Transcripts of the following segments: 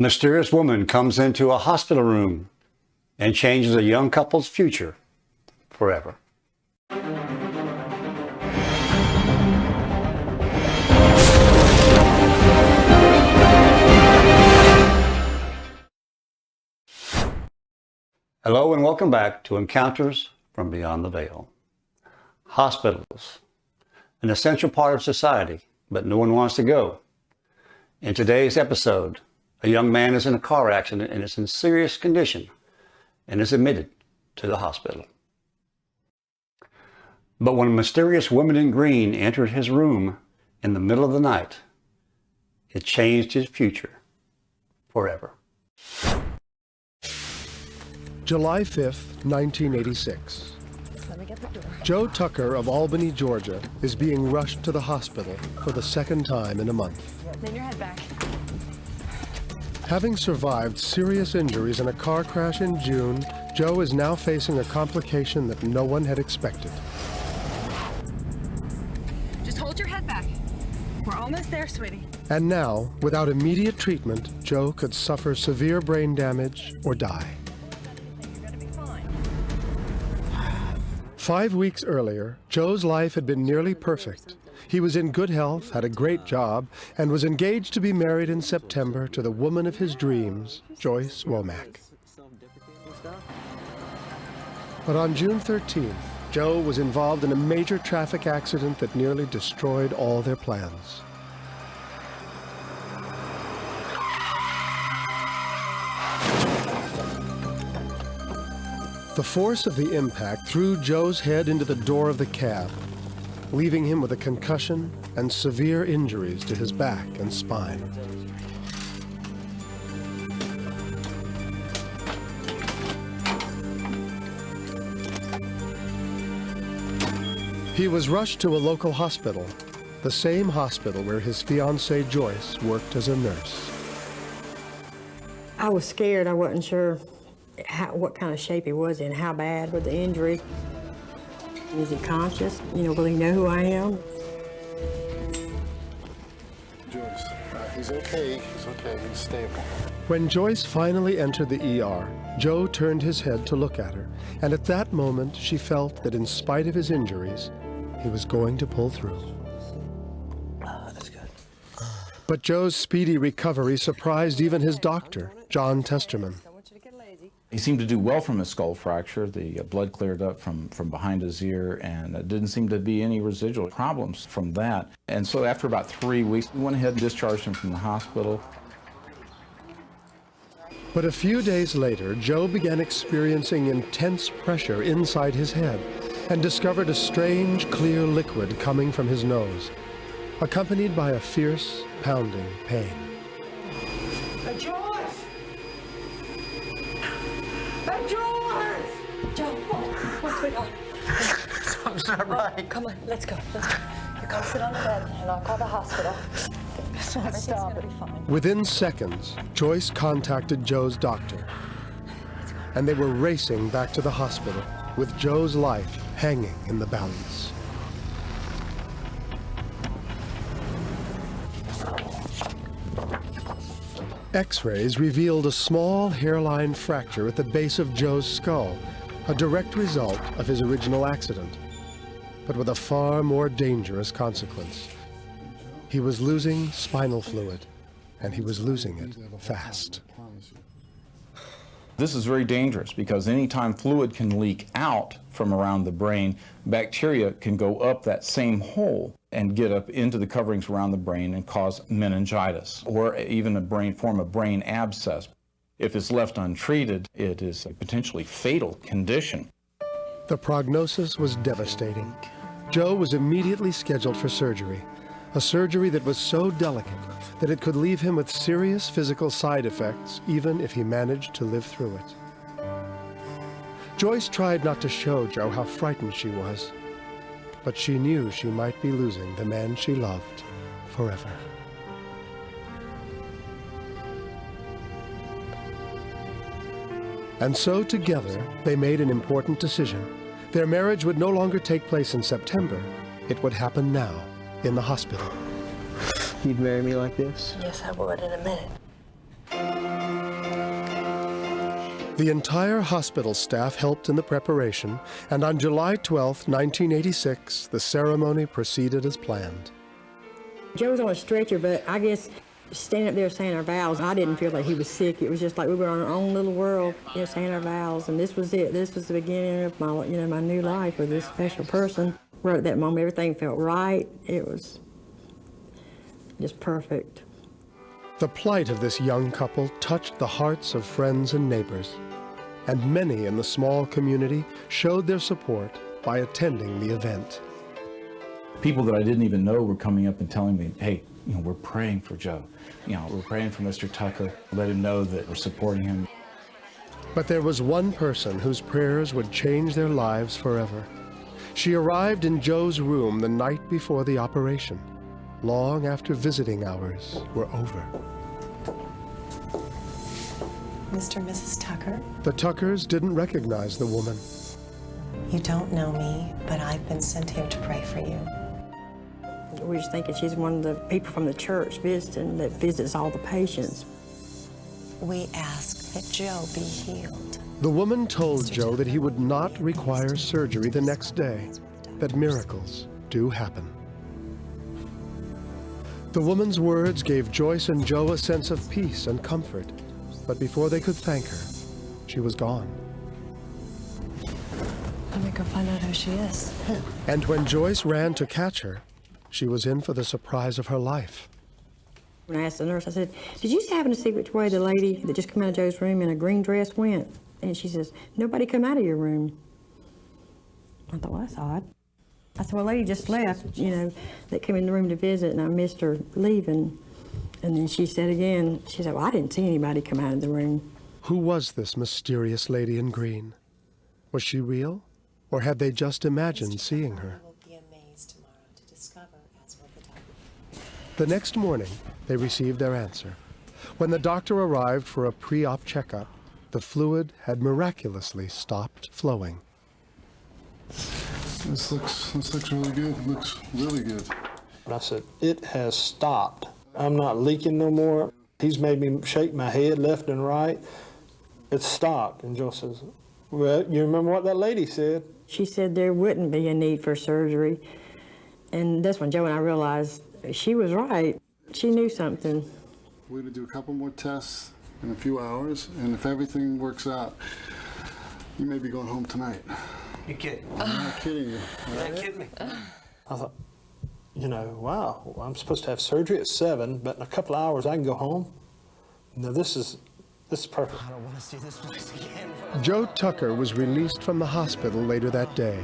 Mysterious woman comes into a hospital room and changes a young couple's future forever. Hello and welcome back to Encounters from Beyond the Veil. Hospitals, an essential part of society, but no one wants to go. In today's episode, a young man is in a car accident and is in serious condition and is admitted to the hospital. But when a mysterious woman in green entered his room in the middle of the night, it changed his future forever. July 5th, 1986. Joe Tucker of Albany, Georgia, is being rushed to the hospital for the second time in a month. Lean your head back. Having survived serious injuries in a car crash in June, Joe is now facing a complication that no one had expected. Just hold your head back. We're almost there, sweetie. And now, without immediate treatment, Joe could suffer severe brain damage or die. You're gonna be fine. 5 weeks earlier, Joe's life had been nearly perfect. He was in good health, had a great job, and was engaged to be married in September to the woman of his dreams, Joyce Womack. But on June 13th, Joe was involved in a major traffic accident that nearly destroyed all their plans. The force of the impact threw Joe's head into the door of the cab, leaving him with a concussion and severe injuries to his back and spine. He was rushed to a local hospital, the same hospital where his fiancée Joyce worked as a nurse. I was scared. I wasn't sure what kind of shape he was in, how bad were the injuries. Is he conscious? Will he know who I am? Joyce, he's okay. He's okay. He's stable. When Joyce finally entered the ER, Joe turned his head to look at her, and at that moment she felt that in spite of his injuries, he was going to pull through. That's good. But Joe's speedy recovery surprised even his doctor, John Testerman. He seemed to do well from his skull fracture. The blood cleared up from behind his ear, and it didn't seem to be any residual problems from that. And so after about 3 weeks, we went ahead and discharged him from the hospital. But a few days later, Joe began experiencing intense pressure inside his head and discovered a strange, clear liquid coming from his nose, accompanied by a fierce, pounding pain. Joe, what's going on? Something's not right. Come on, let's go. You come sit on the bed, and I'll call the hospital. Everything's gonna be fine. Within seconds, Joyce contacted Joe's doctor, and they were racing back to the hospital with Joe's life hanging in the balance. X-rays revealed a small hairline fracture at the base of Joe's skull, a direct result of his original accident, but with a far more dangerous consequence. He was losing spinal fluid, and he was losing it fast. This is very dangerous because anytime fluid can leak out from around the brain, bacteria can go up that same hole and get up into the coverings around the brain and cause meningitis or even form a brain abscess. If it's left untreated, it is a potentially fatal condition. The prognosis was devastating. Joe was immediately scheduled for surgery, a surgery that was so delicate that it could leave him with serious physical side effects even if he managed to live through it. Joyce tried not to show Joe how frightened she was, but she knew she might be losing the man she loved forever. And so together, they made an important decision. Their marriage would no longer take place in September. It would happen now, in the hospital. You'd marry me like this? Yes, I would in a minute. The entire hospital staff helped in the preparation, and on July 12, 1986, the ceremony proceeded as planned. Joe was on a stretcher, but I guess standing up there saying our vows, I didn't feel like he was sick. It was just like we were on our own little world, saying our vows, and this was it. This was the beginning of my, my new life with this special person. Right at that moment, everything felt right. It was just perfect. The plight of this young couple touched the hearts of friends and neighbors, and many in the small community showed their support by attending the event. People that I didn't even know were coming up and telling me, hey, we're praying for Joe. We're praying for Mr. Tucker. Let him know that we're supporting him. But there was one person whose prayers would change their lives forever. She arrived in Joe's room the night before the operation, long after visiting hours were over. Mr. and Mrs. Tucker, The Tuckers didn't recognize the woman. you don't know me, but I've been sent here to pray for you. We were just thinking she's one of the people from the church visiting that visits all the patients. We ask that Joe be healed. The woman told Joe that he would not require surgery the next day, that miracles do happen. The woman's words gave Joyce and Joe a sense of peace and comfort, but before they could thank her, she was gone. Let me go find out who she is. And when Joyce ran to catch her, she was in for the surprise of her life. When I asked the nurse, I said, did you happen to see which way the lady that just came out of Joe's room in a green dress went? And she says, nobody come out of your room. I thought, well, that's odd. I said, well, a lady just left, that came in the room to visit, and I missed her leaving. And then she said again, she said, well, I didn't see anybody come out of the room. Who was this mysterious lady in green? Was she real, or had they just imagined seeing her? will be amazed tomorrow to discover, as will the doctor. The next morning, they received their answer. When the doctor arrived for a pre-op checkup, the fluid had miraculously stopped flowing. This looks really good. It looks really good. And I said, it has stopped. I'm not leaking no more. He's made me shake my head left and right. It's stopped. And Joe says, well, you remember what that lady said? She said there wouldn't be a need for surgery. And that's when Joe and I realized she was right. She knew something. We're going to do a couple more tests in a few hours, and if everything works out, you may be going home tonight. You kidding? I'm not kidding you. You're not kidding me. I thought, wow, I'm supposed to have surgery at 7, but in a couple of hours I can go home. No, this is perfect. I don't want to see this place again. Joe Tucker was released from the hospital later that day.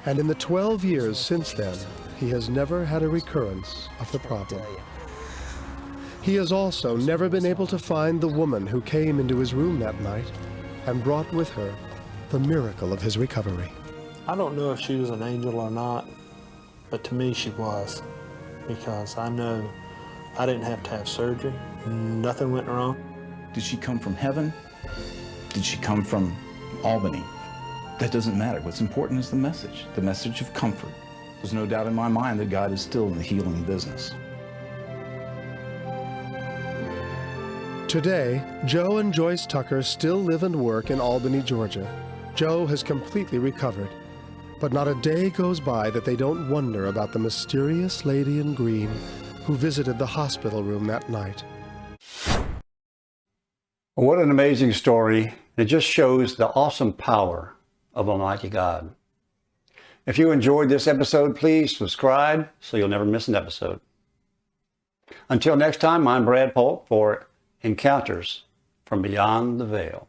And in the 12 years since then, he has never had a recurrence of the problem. He has also never been able to find the woman who came into his room that night and brought with her the miracle of his recovery. I don't know if she was an angel or not, but to me she was, because I know I didn't have to have surgery. Nothing went wrong. Did she come from heaven? Did she come from Albany? That doesn't matter. What's important is the message of comfort. There's no doubt in my mind that God is still in the healing business. Today, Joe and Joyce Tucker still live and work in Albany, Georgia. Joe has completely recovered, but not a day goes by that they don't wonder about the mysterious lady in green who visited the hospital room that night. What an amazing story. It just shows the awesome power of Almighty God. If you enjoyed this episode, please subscribe so you'll never miss an episode. Until next time, I'm Brad Polk for Encounters from Beyond the Veil.